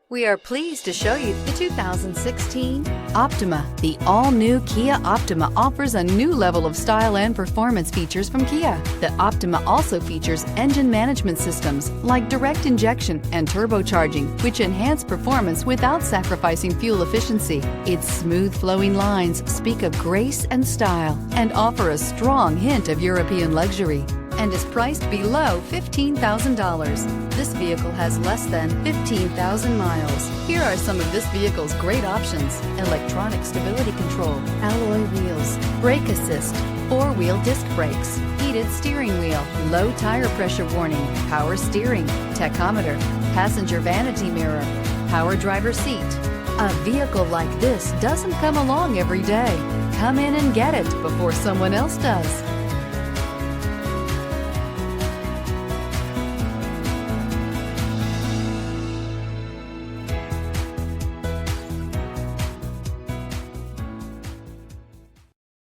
We are pleased to show you the 2016 Optima. The all-new Kia Optima offers a new level of style and performance features from Kia. The Optima also features engine management systems like direct injection and turbocharging, which enhance performance without sacrificing fuel efficiency. Its smooth flowing lines speak of grace and style and offer a strong hint of European luxury, and is priced below $15,000. This vehicle has less than 15,000 miles. Here are some of this vehicle's great options: electronic stability control, alloy wheels, brake assist, four-wheel disc brakes, heated steering wheel, low tire pressure warning, power steering, tachometer, passenger vanity mirror, power driver seat. A vehicle like this doesn't come along every day. Come in and get it before someone else does.